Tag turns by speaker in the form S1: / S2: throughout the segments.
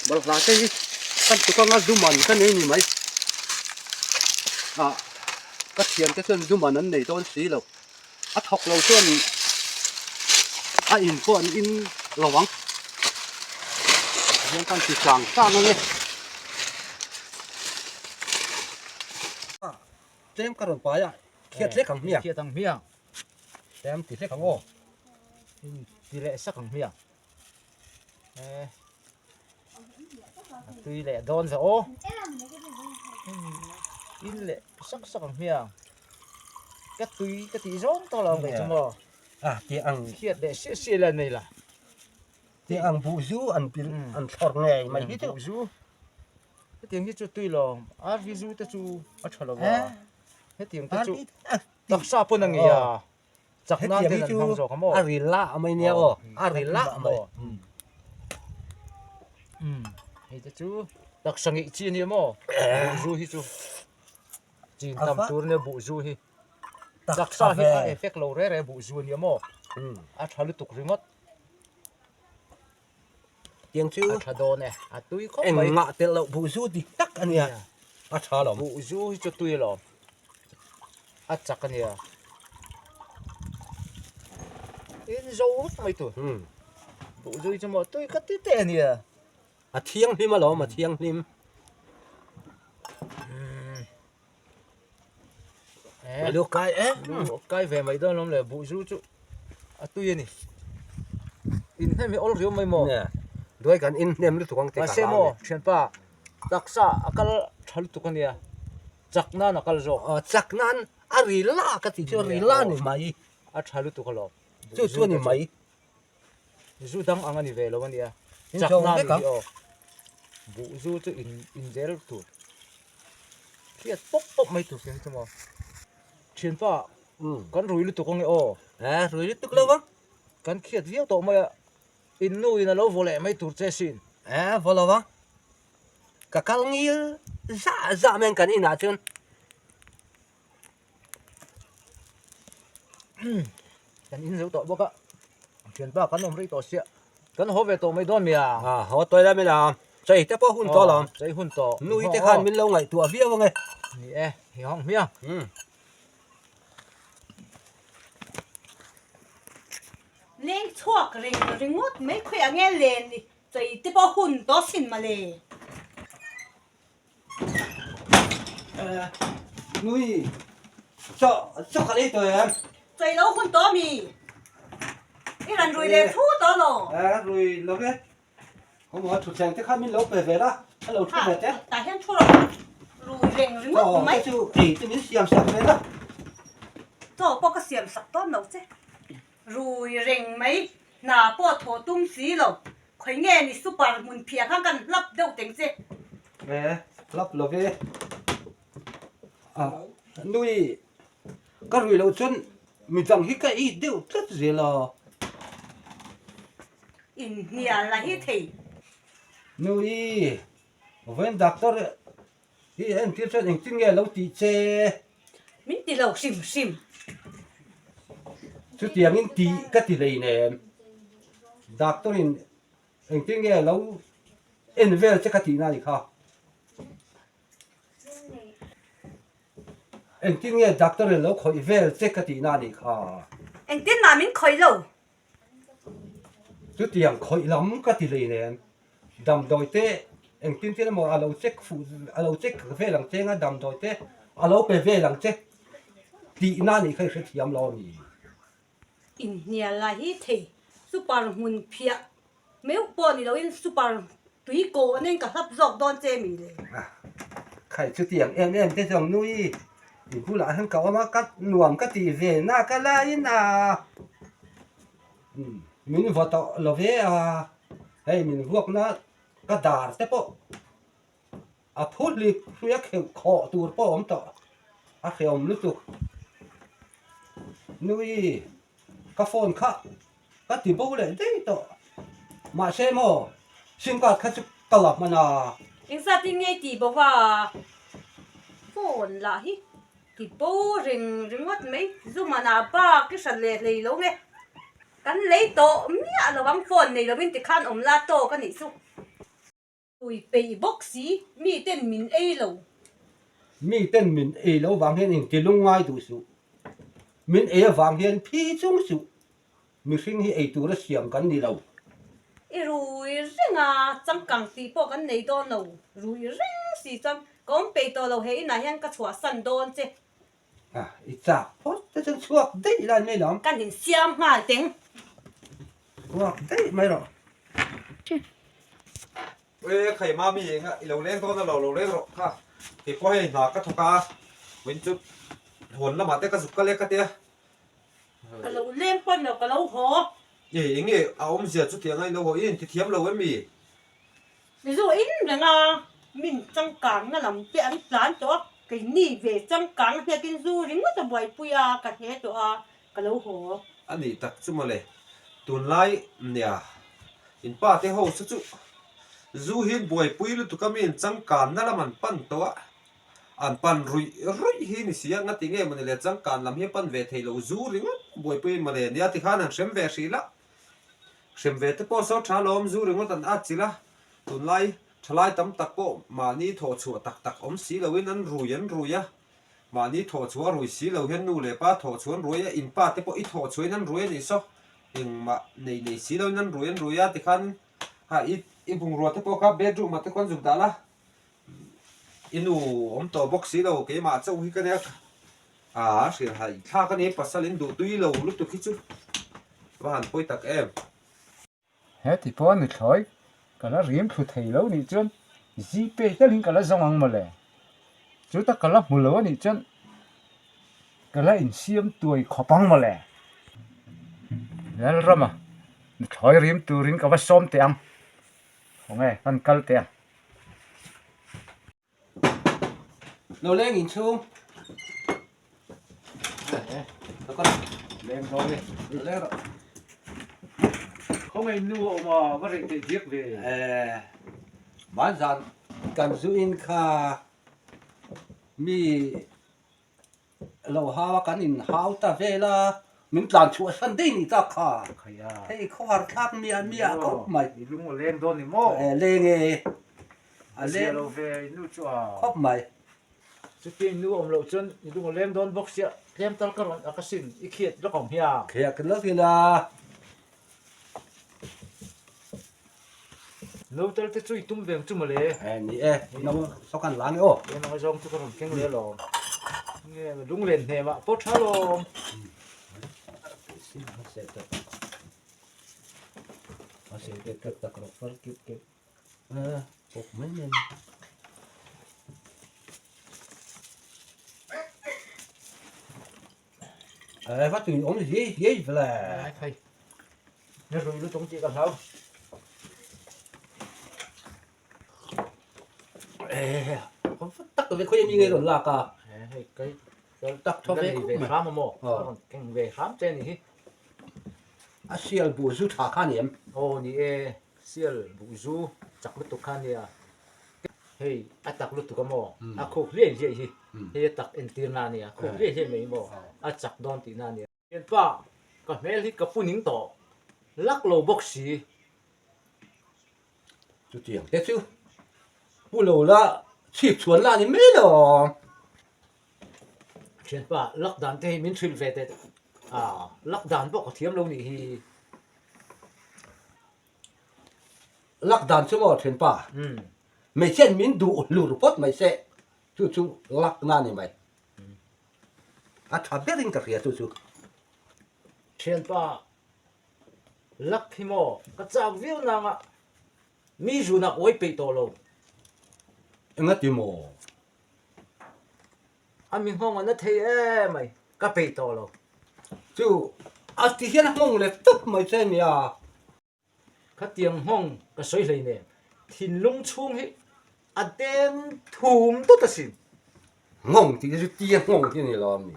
S1: bal la cái kan tu ka nga duman kan nei ni mai ka thiam te chuan duman an nei ton si lo a thok lo chuan a in pon in lawang yang kan ti sang sang nge tem karon pa ya khiat le kang mia
S2: khiat ang miang
S1: tem ti le kang o
S2: ti le sak ang miang tui le don sa o in le sak sak ang miang cái tui cái tí rón to lòng vậy chứ mà
S1: ti ang
S2: khiat để xia lên này là
S1: ti ang bu zu an pil an thor nge mai hi chu
S2: zu cái tiếng như chú tui lòng ví dụ ta chú ở chỗ lòng cái tiếng ta chú đặc sa pun ang ya chắc nan thế là không rõ không
S1: a rila mai nia o a rila mai
S2: thì ta chú đặc sang nghị chi ni mo bu zu hi chú chín tam tour ne bu zu hi đặc sa hi a effect lo re bu zu ni mo a chalu tuk ringot
S1: tiếng chứ
S2: a chado ne a tui ko
S1: em
S2: mai
S1: ngạ tên lậu bu zu thì tắc anh ya a cha lắm
S2: bu zu hi cho tui lo a chắc anh ya in dấu mấy tuổi bu zu cho mo tui cắt tít tên ya
S1: à thiêng lim mà lo mà thiêng lim lúa cay
S2: cái về mấy đó lắm là bu zu chú à tui ni in hay mấy ol riu mấy mo
S1: nè đôiกัน in nem lu tukang te
S2: mà
S1: ka
S2: xem mo chuyện pa đặc sa akal chal tu kan ya chắc na akal zo
S1: chắc nan a rila ka ti cho rila ni mai
S2: a chal tu kalo
S1: chu ni mai
S2: zu dang ang ani ve lo an ya
S1: in
S2: chắc
S1: chong
S2: na
S1: te
S2: ni
S1: ka
S2: o bu zu tu in zel tu kia pop pop mấy tu kia chứ mo chuyện pa kan rui lu tu kong o
S1: rồi tức lâu vâng
S2: kan khiat viau to mai in nu in lo vole mai tur che sin
S1: vô lâu vâng cả cal nghi dạ dạ men kan in à chun
S2: kan in zo to boka chuyện pa kan om ri to sia kan ho ve to mai don mi à
S1: họ tôi ra mới làm chạy te po hun to làm
S2: chơi hun to
S1: nuôi te khan min lâu ngày tua viau vâng
S2: ni hi hong mia
S3: lên chuộc ring ngút mấy khỏe nghe lên đi rồi tiếp bao hun đó xin mà lề
S1: nuôi cho cái đấy tôi em
S3: rồi lâu hun đó mi cái lần rồi lên thu đó rồi
S1: rồi lâu đấy không có chụp sang te khan min lâu về đó lâu chụp về thế
S3: tại hiện thu rồi ring ngút mấy
S1: chú ấy tôi biết xem sạc đấy đó
S3: thôi bao cái xiêm sặc đó nấu chứ rồi ring mấy nà bao thổ tung xí rồi khỏe nghe ni super mun phia khang cần lắp đâu tiếng chứ
S1: về lắp lâu về nuôi cái rồi lâu chân mình chẳng hít cái ít đều rất dễ là
S3: in nhà là hết thầy
S1: nuôi when doctor he en tiếp cho những nghe lâu tí che
S3: mình đi lâu xìm xìm
S1: chú tiếng in tí cái tí này nè doctor in những nghe lâu en về chắc cái tí nào đi khá những nghe doctor in lâu khỏi về chắc cái tí nào đi khá
S3: anh tin là mình khởi lâu
S1: chú tiếng khỏi lắm cái tí này nè đầm đôi té anh tin thế mà alo check phụ alo check về lăng check á đầm đôi té alo về lăng check tí nào đi khai sẽ thiam lo nhỉ
S3: in nhà là hết thầy super mun phia mấy bộ này đâu in super tùy cổ nên cả hấp dọc đòn chê mình đấy
S1: khai chú tiếng em thế dòng nuôi thì phụ lại hắn cậu mà cắt nuông cắt tí về na cái la in mình vợ tao lo về hay mình vuông nó cái đà thế po phút li phía kêu khó tour po ông tao kêu ông lúc nuôi cái phone khác cái tiền bao lệ đấy to mà xem mà xin card khách cái lập mà na
S3: anh sao tin nghe thì bảoว่าphone là hi thì bố ring mất mấy dù mà nào ba cái sợi lệ này lâu nghe cắn lấy tổ mía là bằng phone này là mình thì khăn ống la tổ cái này xúc ui pe boxi mi ten min ei lo
S1: mi ten min e lo wang hian in ti lung ngai tu su min e wang hian phi chung su mi hring hi ei tu ra siam kan ni lo
S3: i rui ringa chang kang ti po kan nei don no rui ring si chang kom pe to lo he na hian ka chua san don che
S1: à ít cha pot ta chung chuak dei lan mai lam
S3: kan hin siam ngal teng
S1: chuak dei mai ro
S4: ê khẩy ma mì ấy lâu lên con là lâu lên rồi ha thì có hay là các thằng cá mình chút hồn là mà tết cái dục cái lẽ cái tia
S3: ka lo lem pon no ka lo ho
S4: vậy ý nghĩa ông giờ chút tiếng ấy lâu hồi in thì thiếm lâu ấy mì
S3: ni zo in renga min chang kang na lam pe an plan to cái ni về chang kang he kin zu ring ta boy puya ka he to a ka lo ho
S4: anh ấy tắc chút mà lệ tuần lai nè in pa thế hậu chút du hin boy pui lu tu kamin chang kan na laman pan to an pan rui rui hin sia nga tinge man le chang kan lam hi pan ve thelo zu ring boy pui ma le nia ti khan sem ve si la sem ve te po so tha lom zu ring tan a chila tun lai thlai tam tak po ma ni tho chu tak tak om si lo in an ruya ma ni tho chu rui si lo hen nu le pa tho chuan ruya in pa te po i tho chuan an ruya ni so in ma nei nei si lo nan ruya ti khan ha i bung ruột thế po ka bedroom mà thế con dùng đã la inu om to box xí đâu cái mà châu hi cái này à sự hay tha cái này pasal in đủ tuy lâu lúc tôi khi chút và hẳn poi tắc em
S2: he thì po ni thoi ka la rim thu thei lo ni chon ji pe ta ling ka la zong ang ma le chu ta ka la mu lo ni chon ka la in siam tuai khopang ma le lal rama ni thoi rim turin ka va som te ang không nghe con cල් tiền
S1: lo lên in chung nó con
S2: lên thôi
S1: lo lên rồi
S2: không ai nuôi mà bắt được để giết về
S1: bán dàn cần giữ in kha mi lâu ha cái in hao ta về là mình làm chuột sân đây ni ta kha
S2: khaya
S1: hey khó hard khác mi có mày
S2: đi luôn lên thôi thì mò
S1: lên nghe
S2: lên rồi về nuôi cho
S1: khóc mày
S2: chút tiền nuôi ông lộ chân đi luôn lên thôi bốc xịa thêm tao cái rồi cái xin ít khiết nó còn hia
S1: kia cái lớp thì là
S2: lâu tao tới chui tung về chung mà lẽ
S1: nè nó sao cần láng ô
S2: em nói giống chút còn kinh lẽ rồi nghe mà đúng lên thế mà bớt tháo rồi
S1: masih dekat tak rover kip kok main phát triển ổn gì là
S2: thầy nếu rồi lúc chúng chị làm sao
S1: không tắc cái khối như nghe rồi là cả
S2: cái
S1: tắc cho
S2: về
S1: về
S2: khám mà mò còn kinh về khám trên thì
S1: siêu bùa rút thả khá niệm
S2: ô ni e sial bu zu chak lu tu khan ya hey atak lu tu ka mo a khok le je hi he tak entir na ni a khok le je me mo a chak don ti na ni yen pa ka mel hi ka puning to lak lo boxi
S1: chú tiền thế chứ bu lâu là chip chuẩn là thì mấy rồi
S2: yen pa lockdown te min thil ve te lockdown bo ka thiam lo ni hi
S1: lắc đàn chứ mà thuyền pa mày xem mình đủ lụt pot mày sẽ chú lắc na này mày thà biết anh cái gì chú
S2: yen pa lak hi mo ka chak viu na nga mi ju na oi pe to lo
S1: anh ấy tìm mồ
S2: anh mình không nó thấy em mày cái bể to rồi
S1: chú thì hiện mong là tức mày xem ya
S2: cái tiếng hông cái suy lấy nè thìn lung chung hết à đen thùm tốt là xin
S1: ngông thì chú tiền ngông thì này làm gì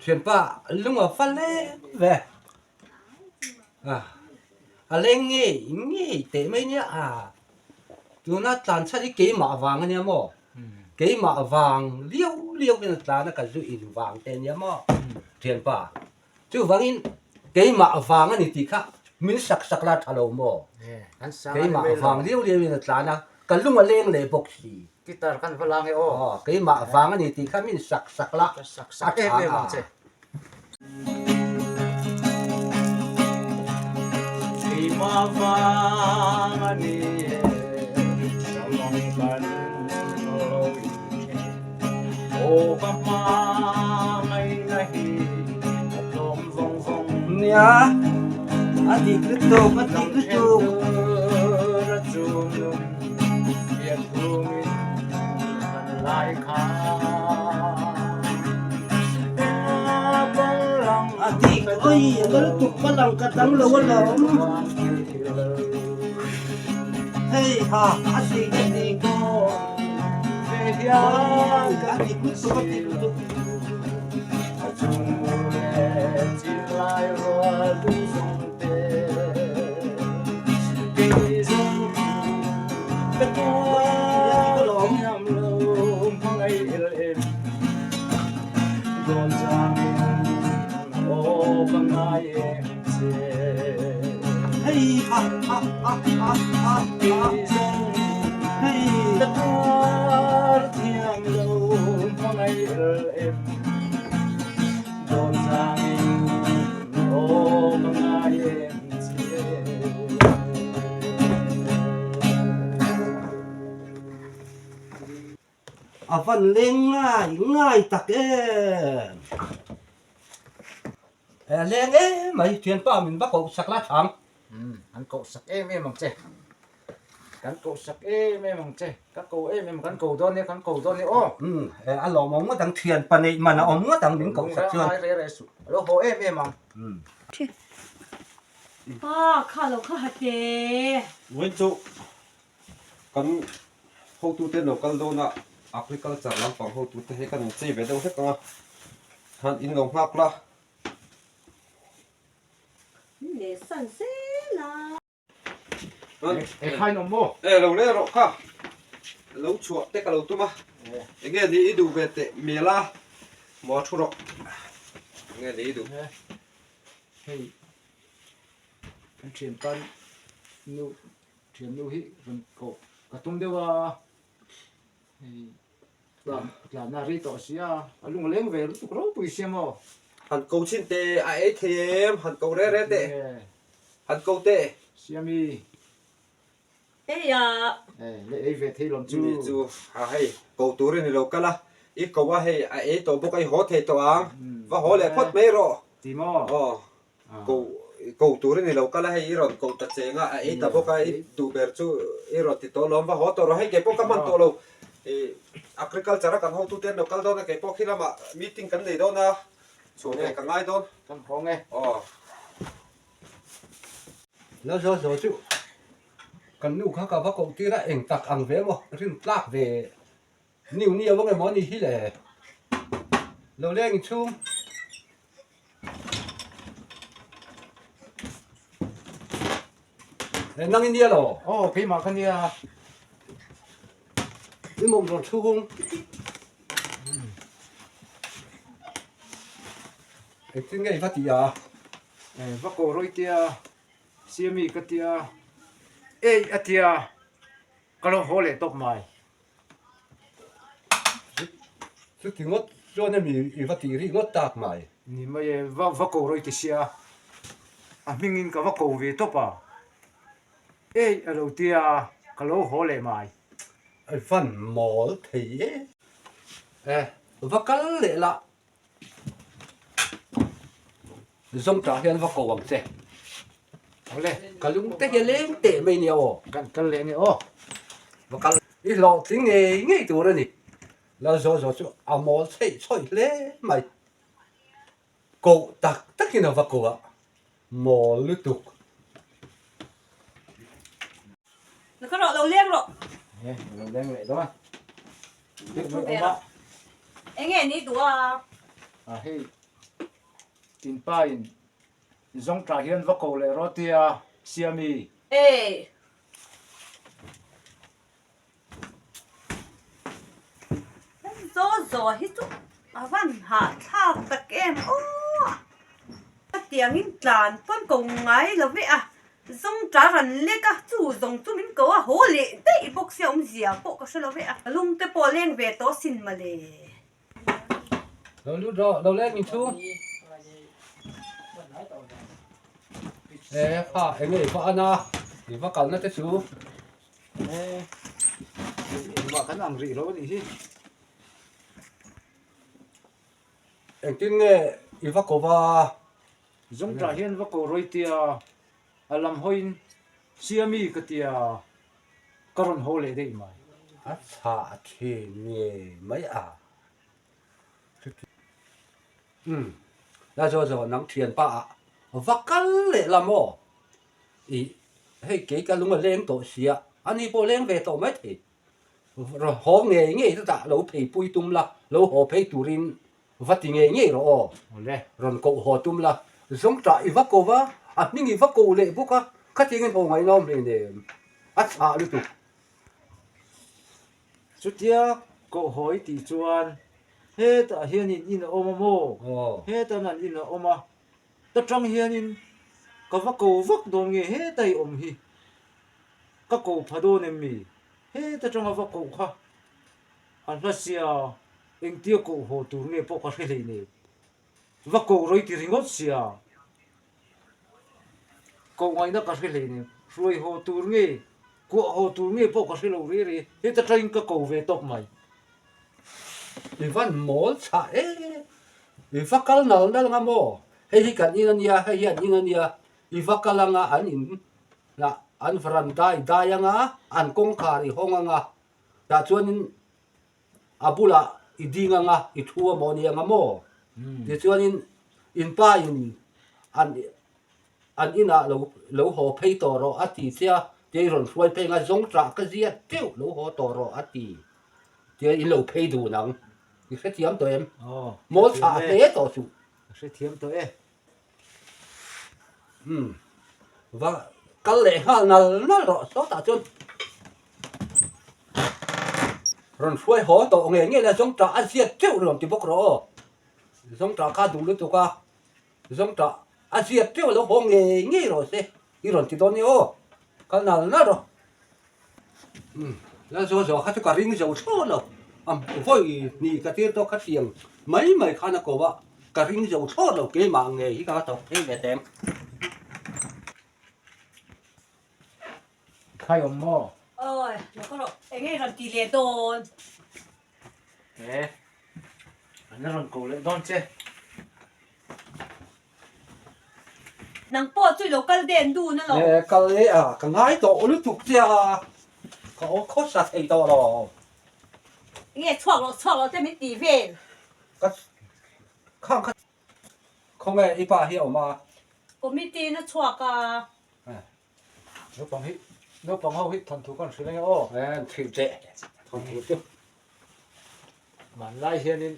S1: thuyền pa lúc mà phát lẽ về lên nghe tế mấy nhá chú nó tàn sát cái mạ vàng anh em mò cái mạ vàng liêu bên ta nó cả dụ in vàng tên nhá mò thuyền pa chú vàng in cái mạ vàng anh thì khác min sak la thalo mo
S2: kan sang
S1: ke
S2: ani
S1: ma
S2: me
S1: wang liu liu in tlana kalunga leng le bok si
S2: gitar kan valang e o
S1: ke ma wang ani ti khamin sak la
S2: sak e me mang che ma vang ani salong kan o pa ma mai nahi atom vong vong
S1: nia adi krito
S2: ra chung biệt hương lại khá
S1: adi oi ngal tu palang katang lo lo hey ha adi adi
S2: có về dia
S1: adi krito
S2: chung chỉ lại rồi du sông tê cây rong bên qua lòng nhầm lông không ai em đồn ra mình ô bằng ai em
S1: hey ha
S2: cây rong
S1: hey
S2: đất qua thiêng lông không ai em đồn ra mình ô bằng ai em
S1: avan leng ngai tak leng mai thian pa min ba ko sakla thang
S2: anh cậu sắc em bằng trẻ cắn cậu sắc em bằng trẻ các cậu em cắn cậu đón đi cắn cậu đón đi ô
S1: a lo mo ma dang thian pa nei mana om ma dang min ko sak chuan
S2: lo hồ em bằng
S3: khá lâu khá hạt thế
S4: Wen chu kan ho tu te local do na agriculture lam pang ho tu te he kan che be do he ka han in ngong hak la
S3: để sẵn xế là
S2: hai nồng mô
S4: lo le ro kha lo chu te ka lo tu ma nge ni du be te me la mo thu ro nge ni du
S2: hey anh chuyển pan nu chuyển nu hi rồi cậu cả tung đều à làm na ri to xia lung leng về lúc tụi nó bùi xem mà
S4: han ko chin te a e them han ko re te han ko te
S2: xem mi
S3: ê à
S2: lệ về thi làm
S4: ni
S2: chú
S4: chu ha hei ko tu ri ni lo ka la I ko wa hei a e to bo kai ho the to ang wa ho le phot me ro
S2: tí mò
S4: ko tu ri ni lo ka la hei ron ko ta chenga a e ta bo kai tu ber chu I ro ti to lom wa ho to ro hei ke po ka man to lo agriculture kan ho tu ten local do na ke po khila ma meeting kan nei do na chu ne ka ngai do
S2: con khó nghe
S1: lo zo chu kan nu kha ka ba ko ti ra eng tak ang ve mo rin tlak ve niu ni awang mo ni hi le lo leng chung nang India lo
S2: cái mà cái này
S1: ni mong ro chung e tin ngai phát ya
S2: vác cổ rồi tia xem mi cái tia ê tia cái nó hồ lệ top mai
S1: su ti ngot cho nên mi phát ri ngot tak mai
S2: ni mà vác cổ rồi tia xia à mình in cái vác cổ về top à ê ở đầu tia cái nó hồ lệ mai
S1: ai fan mol thei vakal le la zong ta hian vako wang che
S2: hồ lệ
S1: kalung te ye leng te mai ni o
S2: cái lệ này ô
S1: vakal I lo ting nge tu ra ni la zo chu a mol chei choi le mai ko tak takin vako a mol lu tuk
S3: nó có độ đầu liêng rồi
S2: nè mình đang lệ đó
S3: không thể đâu anh nghe ní tụi à
S2: à hey tin pa in zong tra hian vác cổ lệ rồi tia xem mi
S3: ê gió gió hít chút à văn hạ thao tắc em ô tiếng in tàn phân cầu ngay là vậy à dòng trả rắn lê cả chủ dòng chú mình cầu à hố lệ đấy bốc xe ông dìa bộ có sao là vậy à lung cái bộ lên về to xin mà lệ
S1: đâu lên mình chú pha em ấy pha na thì pha cần nó tới chú
S2: mà cái làm gì đó thì chứ
S1: em tin nghe pha cổ va
S2: giống trả hiền và cổ rồi tia làm hoin siami cái tia còn hồ lệ đấy mà
S1: thả thì nghe mấy à là cho nắng thiền ba và cái lệ làm mò ý hay cái lúc mà lên tổ xía anh đi bộ lên về tổ mấy thì rồi họ nghe tất cả lâu phải bùi tum là lâu họ phải turin phát thì nghe rồi rồi cậu họ tum là giống trái vắt cô vá nhưng vắt cô lệ bốc á khách tiếng họ ngày nom lên để xả đi tụ
S2: chút tia cậu hỏi tỷ chuan hết ta hiền in ôm mô hết ta năn in ôm à ta trong hiền in có vác cầu vác đồ nghề hết tay ôm hi các cầu phá đồ nem mi hết ta trong vác cầu kha anh phát xia anh tia cầu hồ tu nghề bộ cái này nè vác cầu rồi thì ringot xia cầu ngay đó cái này nè rồi hồ tu nghề của hồ tu nghề bộ cái lâu rồi hết ta trong các cầu về tộc mày
S1: văn mổ chạy phát cái nào đó là mò hay cái như này hay như này phát cái là anh in là anh phần đại ngã anh công khai hong ngã đã cho nên abula idi ngã thua mò này ngã mò để cho nên in pa anh in à lâu họ pay tờ rồi at thì xe để rồi xuôi pay ngã giống trả cái gì tiêu lâu họ tờ rồi at thì in lâu pay đủ nắng thì sẽ thiếm tụi em mỗi xã thế tổ chủ
S2: sẽ thiếm tụi em
S1: và cái lệ ha nó rõ số ta chân rồi xuôi họ tổ nghe là giống trả ăn xiết tiêu rồi thì bốc rồi giống trả cá đủ lúc cả giống trả ăn xiết tiêu là họ nghe rồi thế rồi thì đó nhiều cái nào nó rồi là do khách cái ring dầu số rồi voi ni cái tiền đó cái tiền mấy khăn nó có vậy cái ring dầu số rồi cái mạng nghề cái đó cái mẹ tem
S2: khai ông mò
S3: ơi nó có rồi anh ấy làm tỷ lệ đồn
S2: thế anh nó làm cổ lệ đón chứ
S3: nàng bỏ chui lỗ cái đèn đu nó rồi
S1: cái lệ à cái ngay tổ lúc thuộc ra có sát thấy đó rồi
S3: nghe choạc nó thế mới tỷ về
S1: cái không nghe ít bà hiểu mà
S3: có mi tiền nó choạc à
S2: nó bằng hậu hít thần thú con sự này ô
S1: thì trẻ không hiểu chứ
S2: mà lại hiện in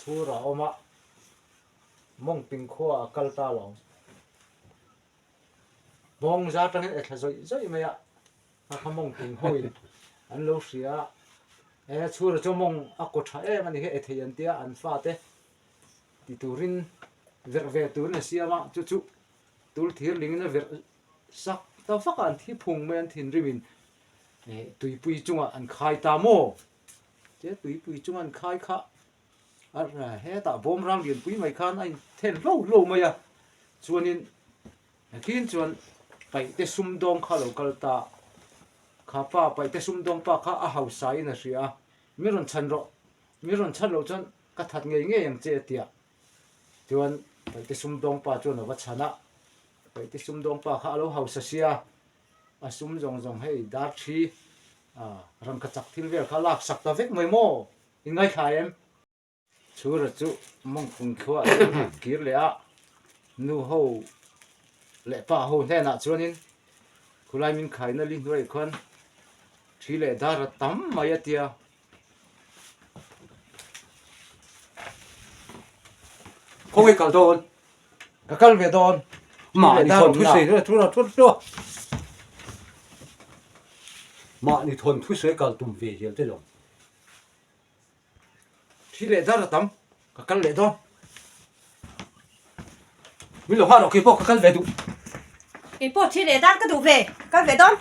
S2: thu ra ôm ạ mong pin khoa cal ta lòng bong ra trong hết là rồi mày ạ không mong pin hôi anh lâu xía thu ra cho mong ako thay mà thì hệ thể hiện tia anh pha thế thì turin về turin là xía mà chú tu thiền linh nó việc sắc tao phát anh thi phùng men thiền rimin tùy bùi chung anh khai ta mô chứ tùy bùi chung anh khai khá à hết ta bom rang liền bùi mày khan anh thêm lâu mày à cho nên khi chuan phải te sum dong khá lâu kal ta khá pa phải te sum dong pa khá hậu sai na sia mi ron chan lo chan ka that nghe yang che tia chuan phải te sum dong pa chuan wa chana phải te sum dong pa khá lâu hậu sa sia a sum jong hei dar thi ram ka chak thil vel kha lak sak ta vek mai mo in ngai khai em chu ra chu mong phun khwa kir le a nu ho le pa ho he na chuanin khulai min khai na lin roi khon thi le dar tam mai atia
S1: không nghe cả đồn
S2: ka kal ve don
S1: mà đi thuần thuốc sấy rồi thuốc mà đi thuần thuốc sấy cả tụm về gì thế rồi
S2: thi le dar tam ka kal le don
S1: mình lo hoa nó kia bỏ cái về đủ
S3: cái bộ chi để đan cái đủ về cái về đón